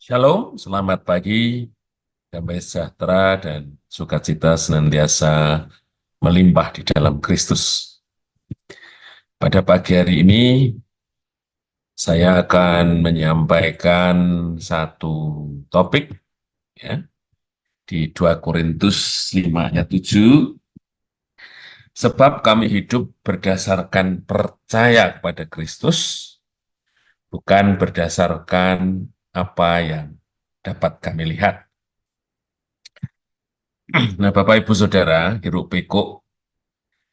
Shalom, selamat pagi, damai sejahtera dan sukacita senantiasa melimpah di dalam Kristus. Pada pagi hari ini, saya akan menyampaikan satu topik ya, di 2 Korintus 5 ayat 7. Sebab kami hidup berdasarkan percaya kepada Kristus, bukan berdasarkan apa yang dapat kami lihat. Nah, Bapak Ibu Saudara, hiruk pikuk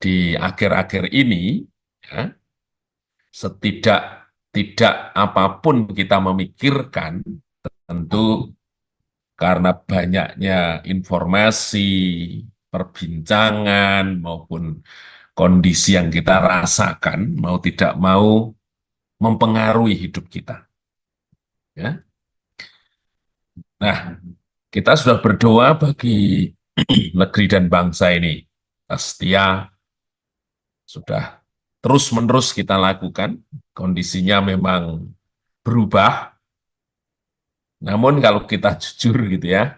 di akhir-akhir ini, ya, tidak apapun kita memikirkan, tentu karena banyaknya informasi, perbincangan, maupun kondisi yang kita rasakan, mau tidak mau mempengaruhi hidup kita. Ya. Nah, kita sudah berdoa bagi negeri dan bangsa ini. Setia sudah terus-menerus kita lakukan, kondisinya memang berubah, namun kalau kita jujur gitu ya,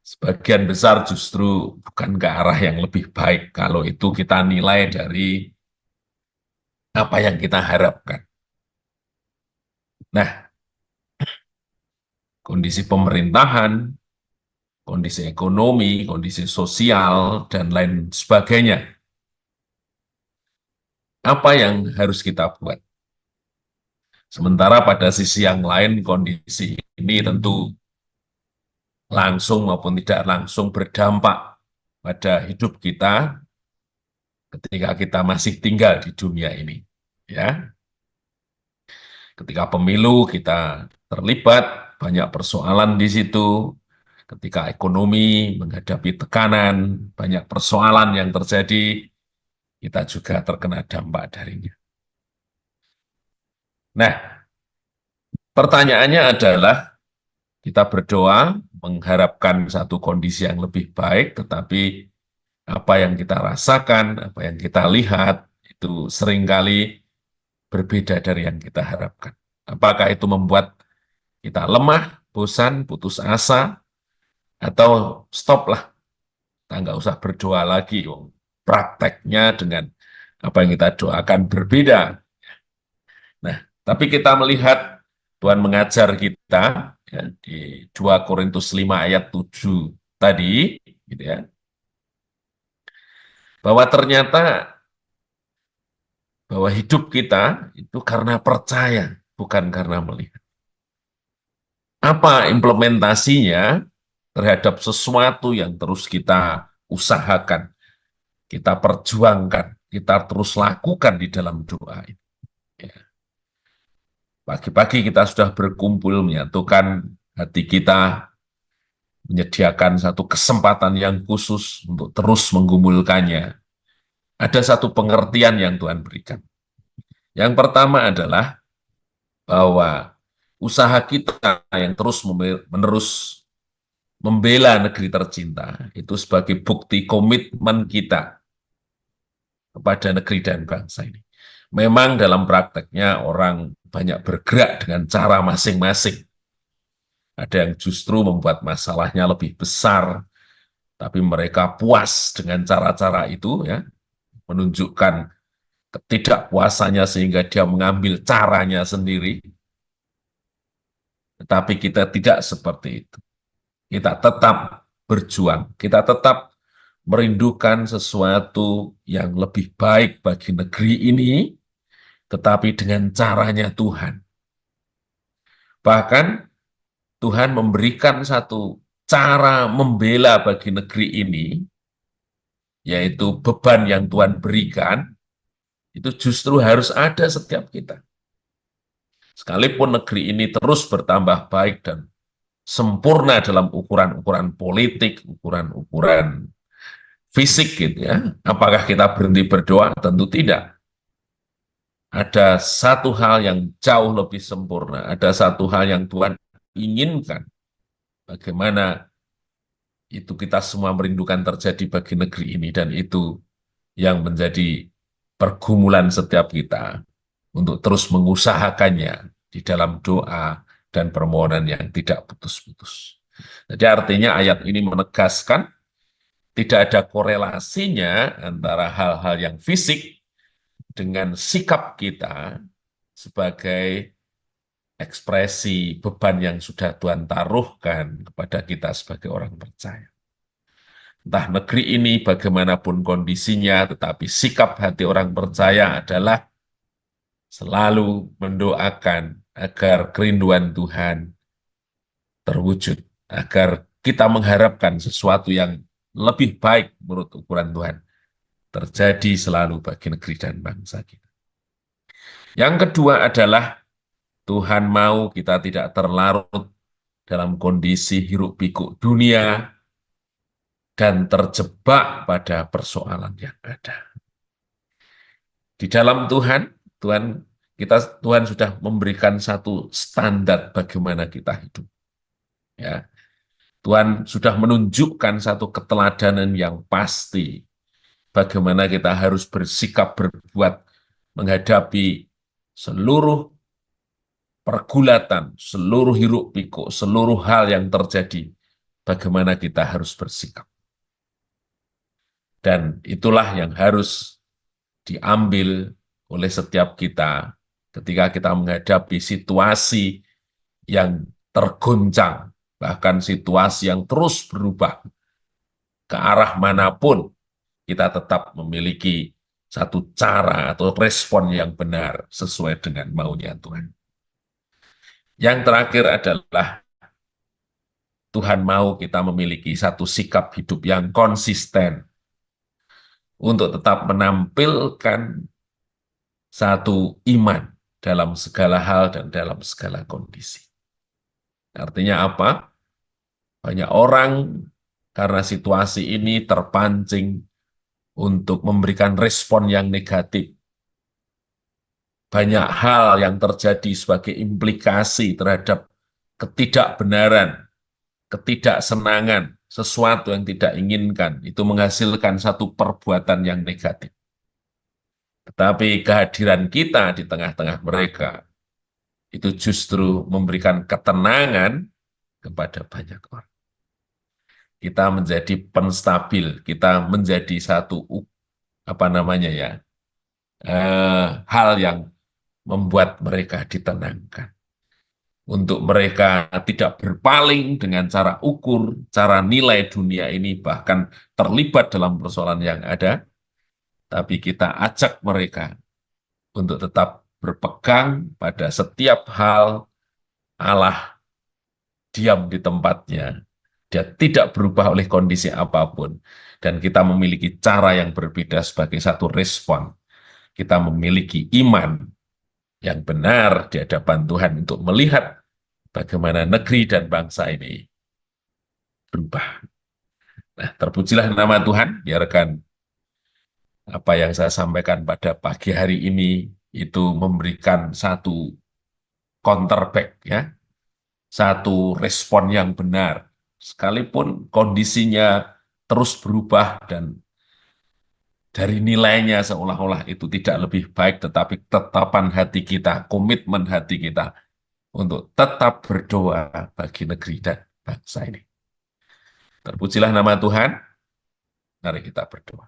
sebagian besar justru bukan ke arah yang lebih baik kalau itu kita nilai dari apa yang kita harapkan. Nah, kondisi pemerintahan, kondisi ekonomi, kondisi sosial, dan lain sebagainya. Apa yang harus kita buat? Sementara pada sisi yang lain, kondisi ini tentu langsung maupun tidak langsung berdampak pada hidup kita ketika kita masih tinggal di dunia ini. Ya, ketika pemilu kita terlibat, banyak persoalan di situ. Ketika ekonomi menghadapi tekanan, banyak persoalan yang terjadi, kita juga terkena dampak darinya. Nah, pertanyaannya adalah kita berdoa mengharapkan satu kondisi yang lebih baik, tetapi apa yang kita rasakan, apa yang kita lihat, itu seringkali berbeda dari yang kita harapkan. Apakah itu membuat kita lemah, bosan, putus asa, atau stop lah, kita nggak usah berdoa lagi. Prakteknya dengan apa yang kita doakan berbeda. Nah, tapi kita melihat Tuhan mengajar kita ya, di 2 Korintus 5 ayat 7 tadi, gitu ya, bahwa ternyata bahwa hidup kita itu karena percaya, bukan karena melihat. Apa implementasinya terhadap sesuatu yang terus kita usahakan, kita perjuangkan, kita terus lakukan di dalam doa ini. Ya. Pagi-pagi kita sudah berkumpul menyatukan hati kita, menyediakan satu kesempatan yang khusus untuk terus menggumulkannya. Ada satu pengertian yang Tuhan berikan. Yang pertama adalah bahwa usaha kita yang terus-menerus membela negeri tercinta itu sebagai bukti komitmen kita kepada negeri dan bangsa ini. Memang dalam prakteknya orang banyak bergerak dengan cara masing-masing. Ada yang justru membuat masalahnya lebih besar, tapi mereka puas dengan cara-cara itu, ya, menunjukkan ketidakpuasannya sehingga dia mengambil caranya sendiri. Tetapi kita tidak seperti itu. Kita tetap berjuang, kita tetap merindukan sesuatu yang lebih baik bagi negeri ini, tetapi dengan caranya Tuhan. Bahkan Tuhan memberikan satu cara membela bagi negeri ini, yaitu beban yang Tuhan berikan, itu justru harus ada setiap kita. Sekalipun negeri ini terus bertambah baik dan sempurna dalam ukuran-ukuran politik, ukuran-ukuran fisik gitu ya. Apakah kita berhenti berdoa? Tentu tidak. Ada satu hal yang jauh lebih sempurna, ada satu hal yang Tuhan inginkan. Bagaimana itu kita semua merindukan terjadi bagi negeri ini, dan itu yang menjadi pergumulan setiap kita untuk terus mengusahakannya di dalam doa, dan permohonan yang tidak putus-putus. Jadi artinya ayat ini menegaskan tidak ada korelasinya antara hal-hal yang fisik dengan sikap kita sebagai ekspresi beban yang sudah Tuhan taruhkan kepada kita sebagai orang percaya. Entah negeri ini bagaimanapun kondisinya, tetapi sikap hati orang percaya adalah selalu mendoakan agar kerinduan Tuhan terwujud, agar kita mengharapkan sesuatu yang lebih baik menurut ukuran Tuhan terjadi selalu bagi negeri dan bangsa kita. Yang kedua adalah Tuhan mau kita tidak terlarut dalam kondisi hiruk pikuk dunia dan terjebak pada persoalan yang ada. Di dalam Tuhan, Tuhan sudah memberikan satu standar bagaimana kita hidup. Ya, Tuhan sudah menunjukkan satu keteladanan yang pasti bagaimana kita harus bersikap berbuat menghadapi seluruh pergulatan, seluruh hiruk pikuk, seluruh hal yang terjadi, bagaimana kita harus bersikap. Dan itulah yang harus diambil oleh setiap kita ketika kita menghadapi situasi yang tergoncang, bahkan situasi yang terus berubah ke arah manapun, kita tetap memiliki satu cara atau respon yang benar sesuai dengan maunya Tuhan. Yang terakhir adalah Tuhan mau kita memiliki satu sikap hidup yang konsisten untuk tetap menampilkan satu iman dalam segala hal dan dalam segala kondisi. Artinya apa? Banyak orang karena situasi ini terpancing untuk memberikan respon yang negatif. Banyak hal yang terjadi sebagai implikasi terhadap ketidakbenaran, ketidaksenangan, sesuatu yang tidak inginkan, itu menghasilkan satu perbuatan yang negatif. Tetapi kehadiran kita di tengah-tengah mereka, itu justru memberikan ketenangan kepada banyak orang. Kita menjadi penstabil, kita menjadi satu, hal yang membuat mereka ditenangkan. Untuk mereka tidak berpaling dengan cara ukur, cara nilai dunia ini, bahkan terlibat dalam persoalan yang ada, tapi kita ajak mereka untuk tetap berpegang pada setiap hal Allah diam di tempatnya. Dia tidak berubah oleh kondisi apapun. Dan kita memiliki cara yang berbeda sebagai satu respon. Kita memiliki iman yang benar di hadapan Tuhan untuk melihat bagaimana negeri dan bangsa ini berubah. Nah, terpujilah nama Tuhan, biarkan apa yang saya sampaikan pada pagi hari ini itu memberikan satu counterback, ya, satu respon yang benar. Sekalipun kondisinya terus berubah dan dari nilainya seolah-olah itu tidak lebih baik, tetapi tetapan hati kita, komitmen hati kita untuk tetap berdoa bagi negeri dan bangsa ini. Terpujilah nama Tuhan, mari kita berdoa.